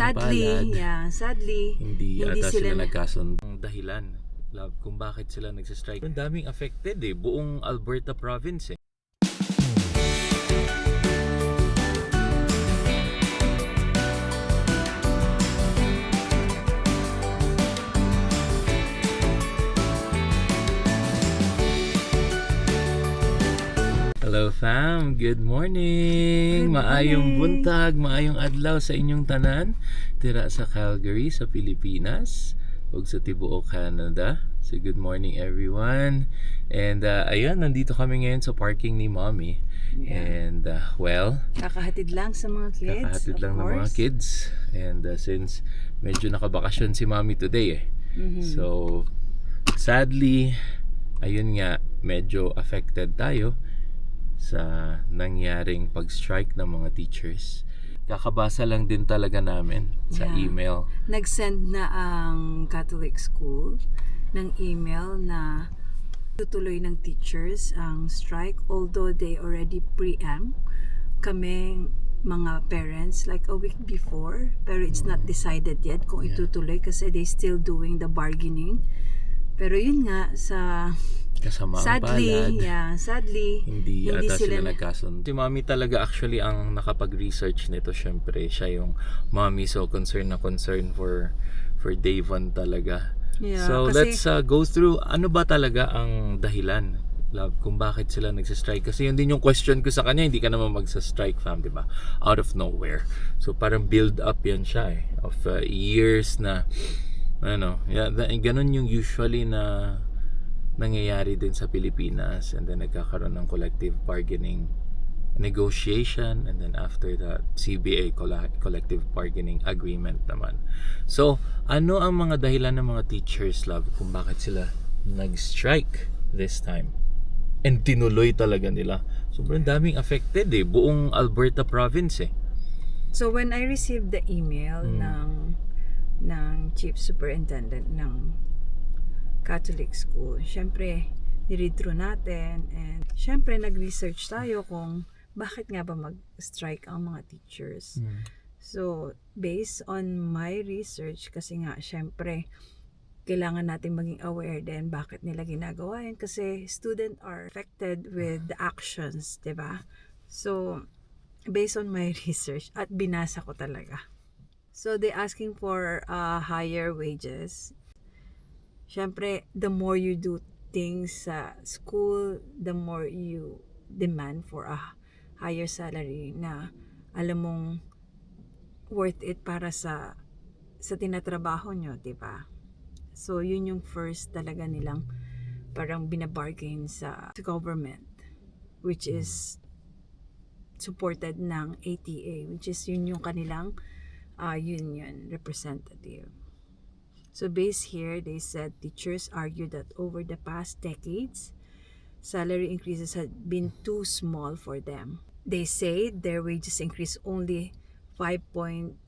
Sadly, hindi hindi ata sila sila nagkasundo. Ang dahilan, love, kung bakit sila nagsistrike. Ang daming affected buong Alberta province Hello fam, good morning! Maayong buntag, maayong adlaw sa inyong tanan. Tira sa Calgary, sa Pilipinas, ug sa tibuok Canada. So good morning everyone. And ayun, nandito kami ngayon sa parking ni Mommy. And well, kakahatid lang sa mga kids. kakahatid lang ng mga kids. And since medyo nakabakasyon si Mommy today So sadly, ayun nga, medyo affected tayo sa nangyaring pag-strike ng mga teachers. Kakabasa lang din talaga namin sa email. Nag-send na ang Catholic School ng email na tutuloy ng teachers ang strike, although they already preempt kaming mga parents like a week before, pero it's not decided yet kung itutuloy kasi they still doing the bargaining. Pero yun nga, sadly, hindi ata sila nagkasundo. Si Mommy talaga actually ang nakapag-research nito. Syempre, siya yung Mommy, so concern for Davon talaga. So let's go through ano ba talaga ang dahilan, love, kung bakit sila nagsistrike. Kasi yun din yung question ko sa kanya, hindi ka naman magsa-strike fam, diba? Out of nowhere. So parang build up yan siya of years na ganun yung usually na nangyayari din sa Pilipinas, and then nagkakaroon ng collective bargaining negotiation, and then after that CBA, collective bargaining agreement naman. So ano ang mga dahilan ng mga teachers, love, kung bakit sila nag-strike this time? And tinuloy talaga nila. Sobrang daming affected buong Alberta province So when I received the email ng Chief Superintendent ng Catholic School, syempre ni-read through natin, and syempre nag-research tayo kung bakit nga ba mag-strike ang mga teachers. So based on my research, kasi nga syempre kailangan natin maging aware din bakit nila ginagawa yan, kasi student are affected with the actions, diba? So based on my research at binasa ko talaga, so they asking for higher wages. Syempre, the more you do things sa school, the more you demand for a higher salary na alam mong worth it para sa tinatrabaho nyo, diba? So yun yung first talaga nilang parang binabargain sa government, which is supported ng ATA, which is yun yung kanilang union representative. So based here, they said teachers argued that over the past decades, salary increases had been too small for them. They say their wages increased only 5.75%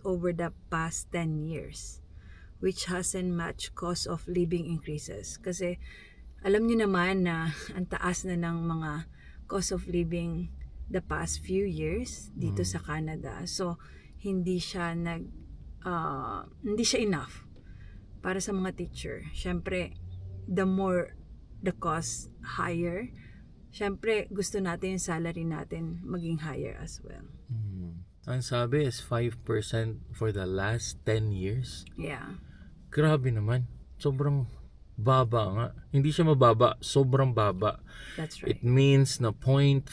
over the past 10 years, which hasn't matched cost of living increases. Kasi alam niyo naman na ang taas na ng mga cost of living the past few years dito sa Canada. So hindi siya enough para sa mga teacher. Syempre, the more the cost higher, syempre gusto natin yung salary natin maging higher as well. Ang sabi is 5% for the last 10 years. Yeah. Grabe naman. Sobrang baba nga. Hindi siya mababa, sobrang baba. That's right. It means na 0.5%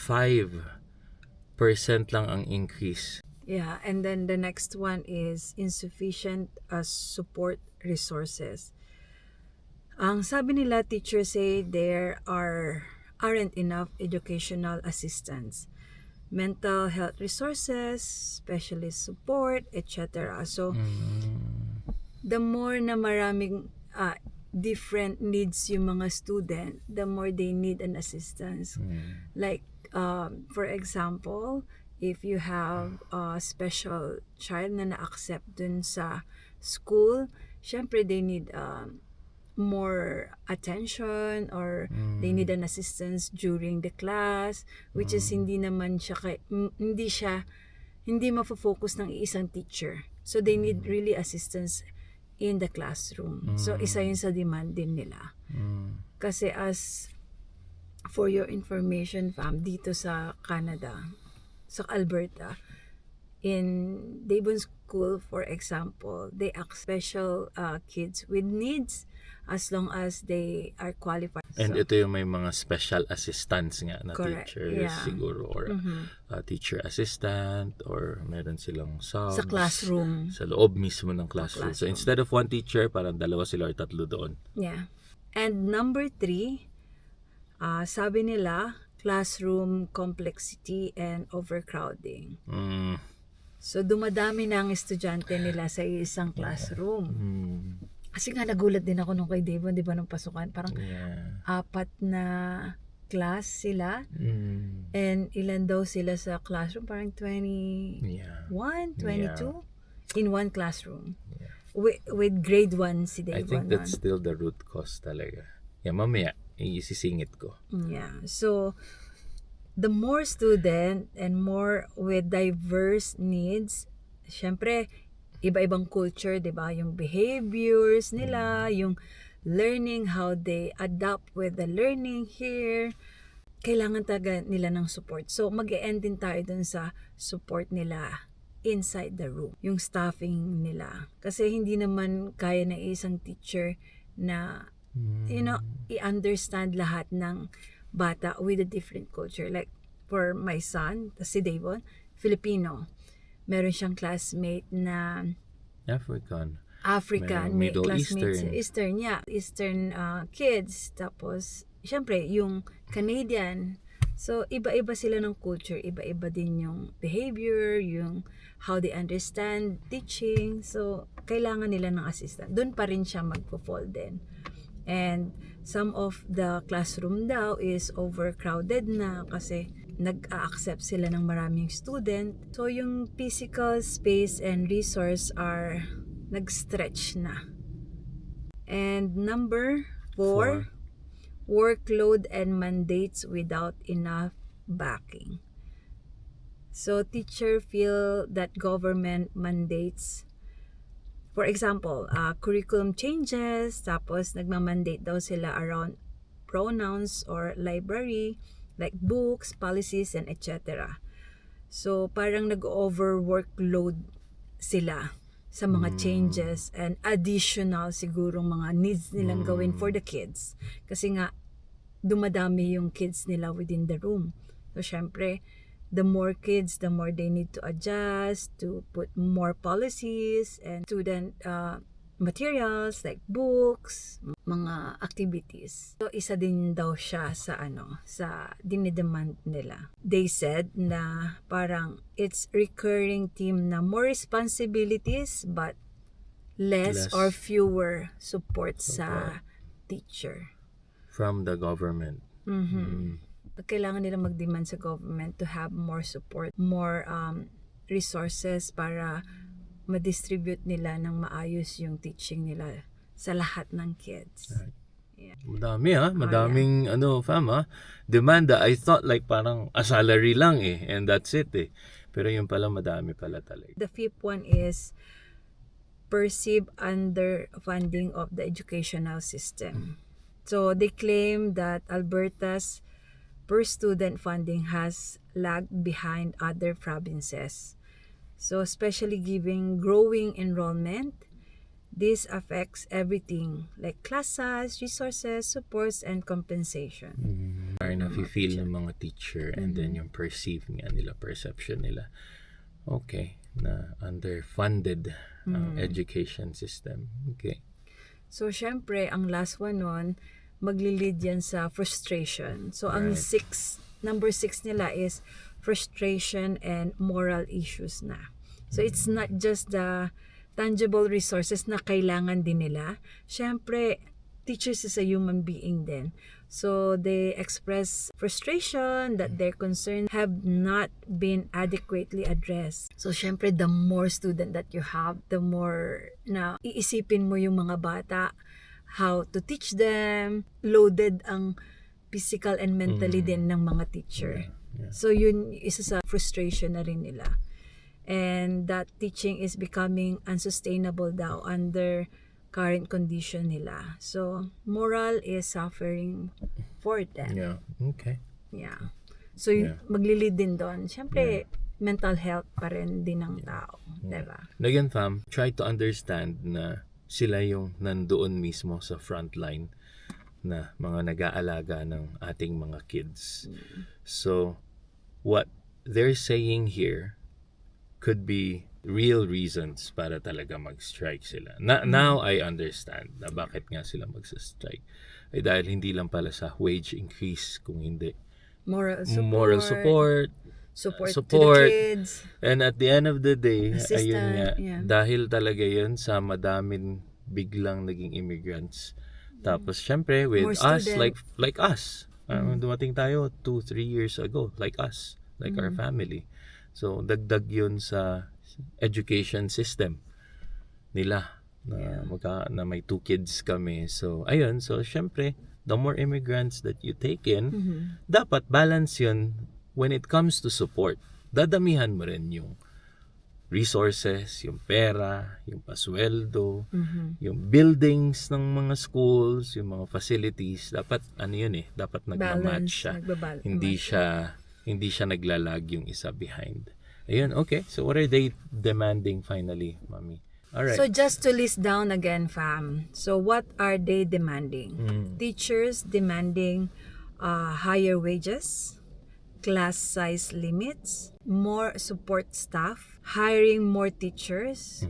lang ang increase. Yeah, and then the next one is insufficient support resources. Ang sabi nila, teachers say there aren't enough educational assistance, mental health resources, specialist support, etc. So the more na maraming different needs yung mga student, the more they need an assistance. Like for example, if you have a special child na na-accept dun sa school, syempre they need more attention, or they need an assistance during the class, which is hindi naman siya hindi mafo-focus ng isang teacher. So they need really assistance in the classroom. So isa yun sa demand din nila. Kasi as for your information, fam, dito sa Canada, sa Alberta, in Devon School, for example, they ask special kids with needs as long as they are qualified. And ito yung may mga special assistants nga na Correct, teachers yeah. siguro, or teacher assistant, or meron silang subs Sa classroom. sa loob mismo ng classroom. So classroom. instead of one teacher, parang dalawa sila or tatlo doon. Yeah. And number 3, sabi nila, classroom complexity and overcrowding. So dumadami na ang estudyante nila sa isang classroom. Kasi nga nagulat din ako nung kay Devon, di ba, nung pasukan. Parang 4 na class sila. And ilan daw sila sa classroom? Parang 21, 22 in one classroom. With grade 1 si Devon. I think that's still the root cause talaga. Yeah, mamaya, isisingit ko. Yeah. So, the more student and more with diverse needs, syempre, iba-ibang culture, di ba? Yung behaviors nila, yung learning, how they adapt with the learning here. Kailangan talaga nila ng support. So, mag-e-end din tayo dun sa support nila inside the room. Yung staffing nila. Kasi hindi naman kaya na isang teacher na, i-understand lahat ng bata with a different culture. Like, for my son, si Devon, Filipino. Meron siyang classmate na African. May Middle classmates Eastern. Eastern kids. Tapos, syempre, yung Canadian. So, iba-iba sila ng culture. Iba-iba din yung behavior, yung how they understand teaching. So, kailangan nila ng assistant. Doon pa rin siya magpo-fall din. And some of the classroom daw is overcrowded na kasi nag-a-accept sila ng maraming student. So, yung physical space and resource are nag-stretch na. And number 4, workload and mandates without enough backing. So, teacher feel that government mandates, for example, curriculum changes, tapos nagmamandate daw sila around pronouns or library, like books, policies, and etc. So, parang nag-overworkload sila sa mga changes and additional siguro mga needs nilang gawin for the kids. Kasi nga, dumadami yung kids nila within the room. So, syempre, the more kids, the more they need to adjust, to put more policies and student materials like books, mga activities. So, isa din daw siya sa sa dinidemand nila. They said na parang it's recurring theme na more responsibilities but less or fewer support sa teacher. From the government. Kailangan nila mag-demand sa government to have more support, more resources para ma-distribute nila ng maayos yung teaching nila sa lahat ng kids. Right. Yeah. Madaming fam demand. I thought like parang a salary lang and that's it Pero yung pala madami pala talaga. The 5th one is perceived underfunding of the educational system. So they claim that Alberta's per student funding has lagged behind other provinces. So especially given growing enrollment, this affects everything like class size, resources, supports, and compensation. Parang nafe-feel ng mga teacher and then yung perceive nga nila, perception nila. Okay, na underfunded education system. Okay. So syempre, ang last one nun, maglilid yan sa frustration. So ang number 6 nila is frustration and moral issues na. So it's not just the tangible resources na kailangan din nila. Syempre, teachers is a human being din. So they express frustration that their concerns have not been adequately addressed. So syempre, the more student that you have, the more na iisipin mo yung mga bata, how to teach them, loaded ang physical and mentally din ng mga teacher. So yun, isa sa frustration na rin nila. and that teaching is becoming unsustainable daw under current condition nila. So moral is suffering for them. Yeah. Okay. Yeah. So maglilid din doon. Siyempre, mental health pa rin din ng tao. Diba? And again, fam, try to understand na sila yung nandoon mismo sa front line na mga nag-aalaga ng ating mga kids. So, what they're saying here could be real reasons para talaga mag-strike sila. Now I understand na bakit nga sila mag-strike. Ay dahil hindi lang pala sa wage increase, kung hindi moral support, support to the kids. And at the end of the day, Assistant, ayun nga, yeah. dahil talaga yun sa madaming biglang naging immigrants. Tapos syempre with More us, student. like us. Dumating tayo 2-3 years ago, like us, like our family. So dagdag yun sa education system nila na may 2 kids kami. So ayun, so syempre the more immigrants that you take in, dapat balance yun when it comes to support. Dadamihan mo rin yung resources, yung pera, yung pasweldo, yung buildings ng mga schools, yung mga facilities. Dapat dapat nagmamatch siya. Hindi siya naglalag yung isa behind. Ayun, okay. So what are they demanding finally, Mami? Alright. So just to list down again, fam. So what are they demanding? Teachers demanding higher wages, class size limits, more support staff, hiring more teachers.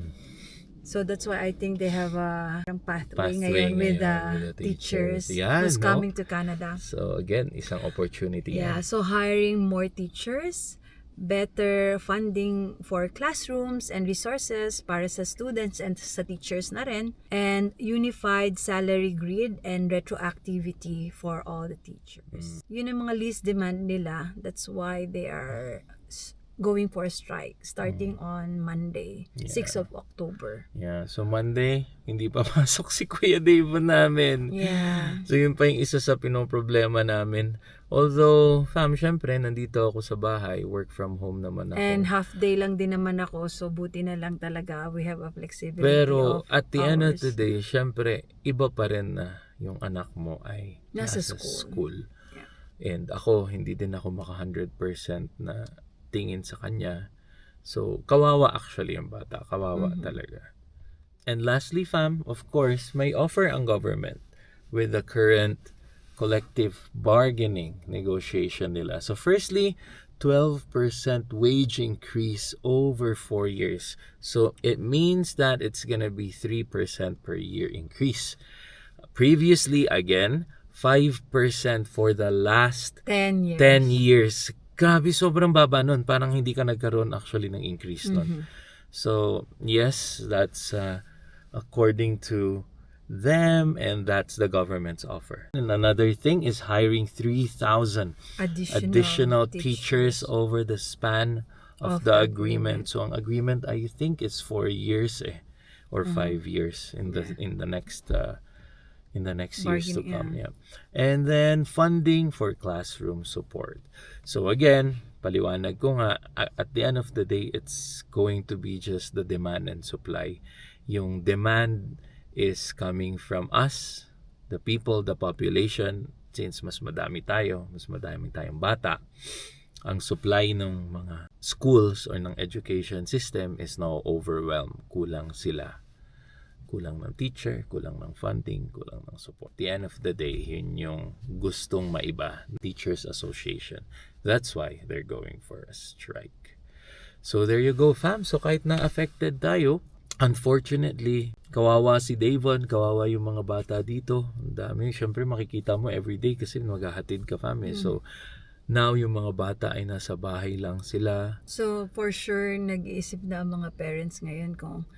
So that's why I think they have a pathway ngayon with the teachers who's coming to Canada. So again, isang opportunity. Yeah, so hiring more teachers, better funding for classrooms and resources para sa students and sa teachers na rin, and unified salary grid and retroactivity for all the teachers. Yun ang mga least demand nila. That's why they are going for a strike starting on Monday, 6th of October. Yeah, so Monday, hindi pa pasok si Kuya Dave namin. Yeah. So yun pa yung isa sa pinoproblema namin. Although, fam, syempre, nandito ako sa bahay, work from home naman ako. And half day lang din naman ako, so buti na lang talaga we have a flexibility Pero of at the hours. end of the day, syempre, iba pa rin na yung anak mo ay Nasa school. Yeah. And ako, hindi din ako maka 100% na tingin sa kanya. So, kawawa actually yung bata. Kawawa talaga. And lastly, fam, of course, may offer ang government with the current collective bargaining negotiation nila. So, firstly, 12% wage increase over 4 years. So, it means that it's gonna be 3% per year increase. Previously, again, 5% for the last 10 years. 10 years. Grabe, sobrang baba nun. Parang hindi ka nagkaroon actually ng increase nun. So, yes, that's according to them, and that's the government's offer. And another thing is hiring 3,000 additional teachers over the span of the agreement. So, ang agreement, I think, is 4 years or 5 years in the next years to come. Yeah. And then funding for classroom support. So again, paliwanag ko nga, at the end of the day, it's going to be just the demand and supply. Yung demand is coming from us, the people, the population, since mas madami tayong bata. Ang supply ng mga schools or ng education system is now overwhelmed. Kulang sila. Kulang ng teacher, kulang ng funding, kulang ng support. At the end of the day, yun yung gustong maiba, Teachers Association. That's why they're going for a strike. So there you go, fam. So kahit na affected tayo, unfortunately, kawawa si Davon, kawawa yung mga bata dito. Ang dami, syempre makikita mo everyday kasi maghahatid ka, fam. So now yung mga bata ay nasa bahay lang sila. So for sure, nag-iisip na ang mga parents ngayon kung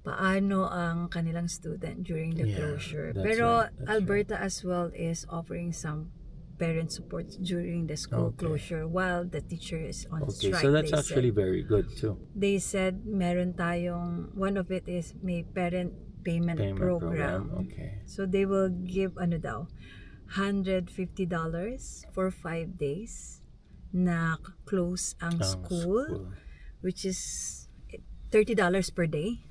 paano ang kanilang student during the closure. Pero that's Alberta as well is offering some parent support during the school closure while the teacher is on strike. So that's actually very good too. They said meron tayong, one of it is may parent payment program. Okay. So they will give $150 for 5 days na close ang school. which is $30 per day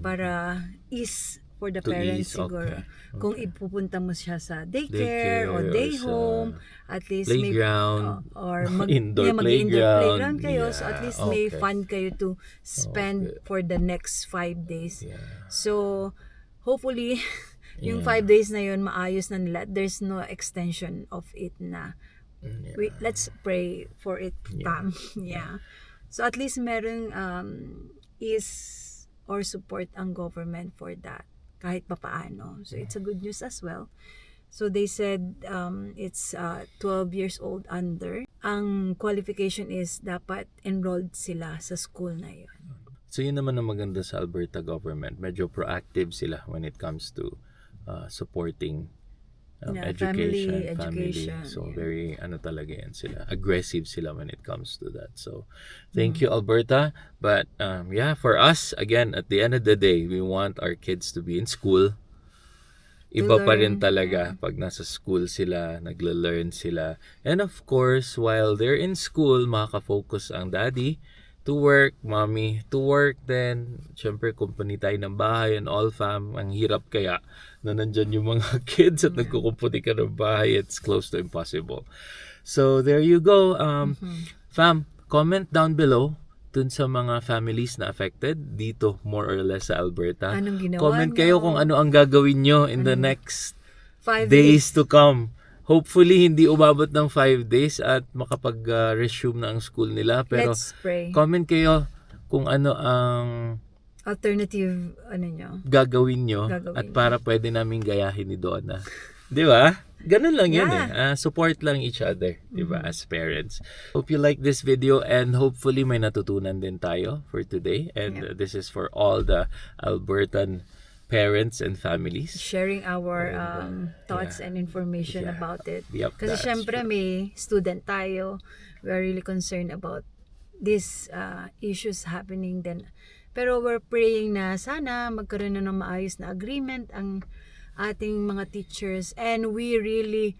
para ease for the To parents ease, siguro. okay. Kung ipupunta mo siya sa daycare or day sa home, at least playground, or indoor mag-indoor playground kayo, so Yeah, at least may okay. fund kayo to spend Okay. for the next 5 days. Yeah. So hopefully yung Yeah. 5 days na yun maayos na nila. There's no extension of it na. Yeah. Let's pray for it, Pam. Yeah. So at least meron is or support ang government for that kahit papaano. So it's a good news as well. So they said it's 12 years old under. Ang qualification is dapat enrolled sila sa school na yun. So yun naman ang maganda sa Alberta government. Medyo proactive sila when it comes to supporting Family education. So yeah. very talaga yan sila. Aggressive sila when it comes to that. So thank you, Alberta. But yeah, for us, again, at the end of the day, we want our kids to be in school. Iba pa rin talaga pag nasa school sila, nagla-learn sila. And of course, while they're in school, makaka-focus ang daddy to work, mommy to work, then syempre company tayo ng bahay and all, fam. Ang hirap kaya na nandyan yung mga kids at nagkukumpuni ka ng bahay. It's close to impossible. So there you go. Fam, comment down below dun sa mga families na affected dito more or less sa Alberta. Anong ginawa Comment nyo? kayo kung ano ang gagawin nyo in the next 5 days to come. Hopefully, hindi umabot ng 5 days at makapag-resume na ang school nila. Pero Let's pray. comment kayo kung ano ang Alternative, nyo? gagawin nyo at para pwede namin gayahin ni Donna. Di ba? Ganun lang yun support lang each other, di ba, as parents. Hope you like this video and hopefully may natutunan din tayo for today. And this is for all the Albertan parents and families. Sharing our thoughts and information about it. Yep, Kasi that's syempre true. may student tayo. We're really concerned about these issues happening then. Pero we're praying na sana magkaroon na ng maayos na agreement ang ating mga teachers, and we really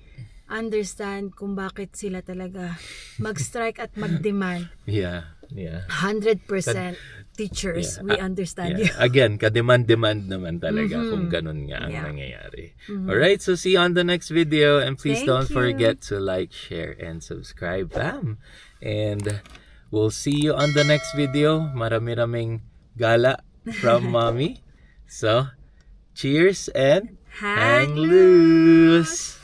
understand kung bakit sila talaga mag-strike at mag-demand. Yeah. 100% teachers, we understand you. Again, ka-demand-demand naman talaga kung ganun nga ang nangyayari. Alright, so see you on the next video, and please Thank don't you. forget to like, share, and subscribe. Bam! And we'll see you on the next video. Marami-raming gala from Mommy. So, cheers and Hang hang loose!